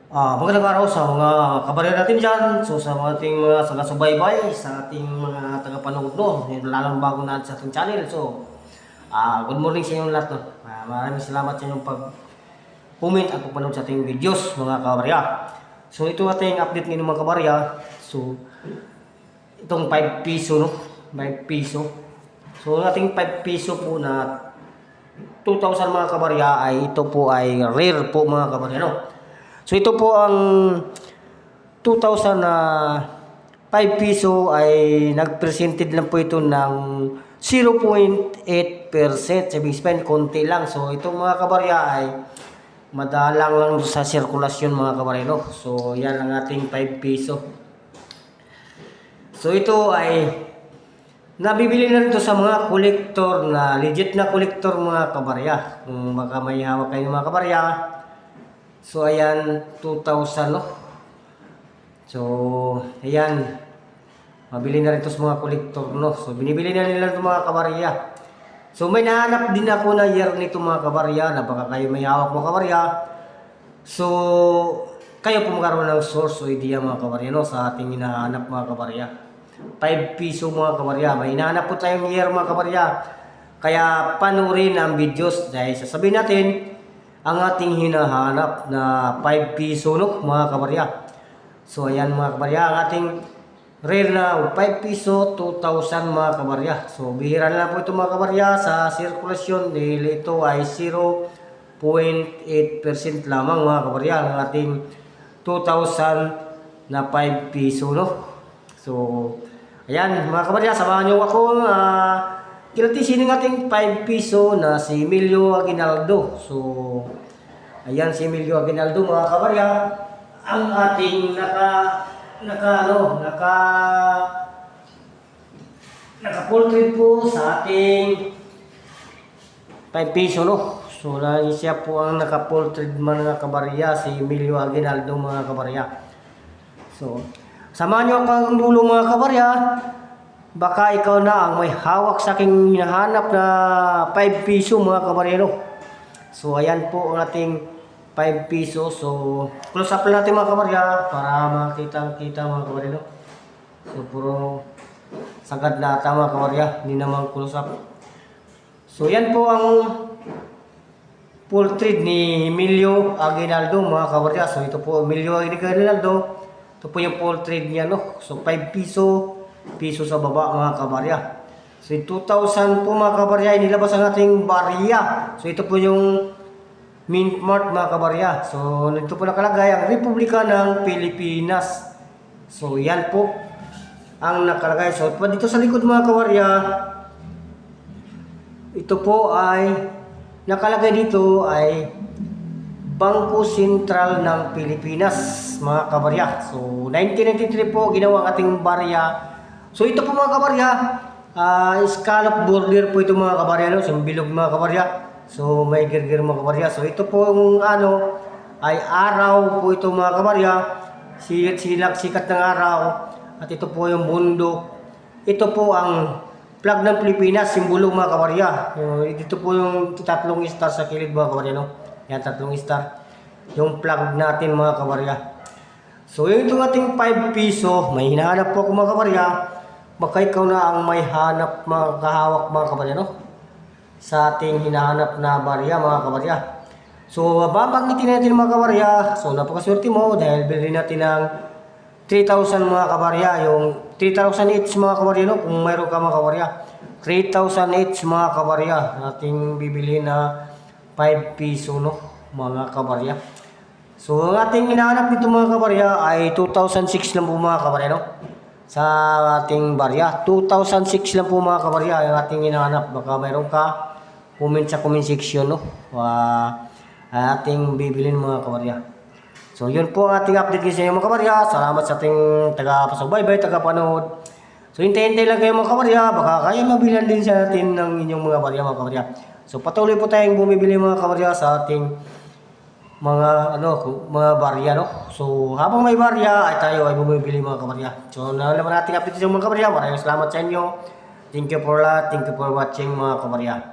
Magandang araw sa mga kabarya natin dyan. So sa mga ating mga taga-subaybay, sa ating mga tagapanood no, lalong bago natin sa ating channel. So, good morning sa inyong lahat no. Maraming salamat sa inyong pag-comment at pagpanood sa ating videos mga kabarya. So ito ating update ngayon mga kabarya. So, itong 5 piso no, 5 piso. So ating 5 piso po na 2,000 mga kabarya ay ito po ay rare po mga kabarya no. So ito po ang 2,000 na 5 piso ay nag-presented lang po ito ng 0.8%. Sabi spend konti lang. So itong mga kabarya ay madalang lang sa sirkulasyon mga kabarya no. So yan ang ating 5 piso. So ito ay nabibili na rin ito sa mga kolektor na legit na kolektor mga kabarya. Kung baka may hawak kayo mga kabarya. So ayan 2,000 no. So ayan mabili na rin ito sa mga kolektor no. So binibili na nila ito mga kabarya. So may nahanap din ako na year nito mga kabarya na baka kayo may hawak mga kabarya. So kayo po magkaroon ng source o idea mga kabarya no sa ating hinahanap mga kabarya. 5 piso mga kabarya. May hinahanap po tayong year mga kabarya. Kaya panurin ang videos dahil sasabihin natin ang ating hinahanap na 5 piso no mga kabarya. So ayan mga kabarya, ang ating rare na 5 piso 2,000 mga kabarya. So bihira na lang po ito mga kabarya sa sirkulasyon dahil ito ay 0.8% lamang mga kabarya ang ating 2,000 na 5 piso no. So ayan mga kabarya, samahan nyo ako kilatisin ng ating 5 piso na si Emilio Aguinaldo. So, ayan si Emilio Aguinaldo mga kabarya. Ang ating naka-portrait po sa ating 5 piso no. So, siya po ang naka-portrait mga kabarya, si Emilio Aguinaldo mga kabarya. So, samahan nyo ang dulo mga kabarya. Baka ikaw na ang may hawak sa aking hinahanap na 5 piso mga kabarya no. So ayan po ang ating 5 piso. So close up lang natin mga kabarya para makita mga kabarya no. So puro sagad na ata mga kabarya, hindi naman close up. So yan po ang portrait ni Emilio Aguinaldo mga kabarya. So ito po Emilio Aguinaldo. Ito po yung portrait niya no. So 5 piso sa baba mga kabarya. So 2,000 po mga kabarya inilabas ang ating barya. So ito po yung Mint Mart mga kabarya. So ito po nakalagay ang Republika ng Pilipinas. So yan po ang nakalagay. So dito sa likod mga kabarya, ito po ay nakalagay dito ay Bangko Sentral ng Pilipinas mga kabarya. So 1993 po ginawa ang ating barya. So ito po mga kabarya, scallop border po ito mga kabarya no, so bilog mga kabarya. So may girgir mga kabarya. So ito po yung ay araw po ito mga kabarya. Sikat ng araw. At ito po yung bundok. Ito po ang flag ng Pilipinas, simbolo mga kabarya. Dito po yung tatlong star sa kilid mga kabarya no. Yan tatlong star. Yung flag natin mga kabarya. So yung itong ating 5 piso, may hinahanap po ako mga kabarya. Baka ikaw na ang may hanap kahawak mga kabarya no? Sa ating hinahanap na barya mga kabarya. So babanggitin natin mga kabarya. So napakaswerte mo dahil bilhin natin ng 3,000 mga kabarya. Yung 3,000 each mga kabarya no? Kung mayroon ka mga kabarya, 3,000 each mga kabarya. Ating bibili na 5 piso no mga kabarya. So ang ating hinahanap dito mga kabarya ay 2,006 lang po mga kabarya no? Sa ating barya. 2,006 lang po mga kabarya yung ating hinahanap. Baka mayroon ka, comment sa comment section no. Ating bibilin mga kabarya. So yun po ang ating update sa inyo mga kabarya. Salamat sa ating taga-pasubaybay, taga-panood. So hintay-hintay lang kayo mga kabarya. Baka kayo mabilan din sa atin ng inyong mga barya mga kabarya. So patuloy po tayong bumibili mga kabarya sa ating mga barya no. So habang may barya ay tayo ay bumibili mga kabarya. So nalaman natin update sa mga kabarya. Maraming salamat sa inyo. Thank you for watching mga kabarya.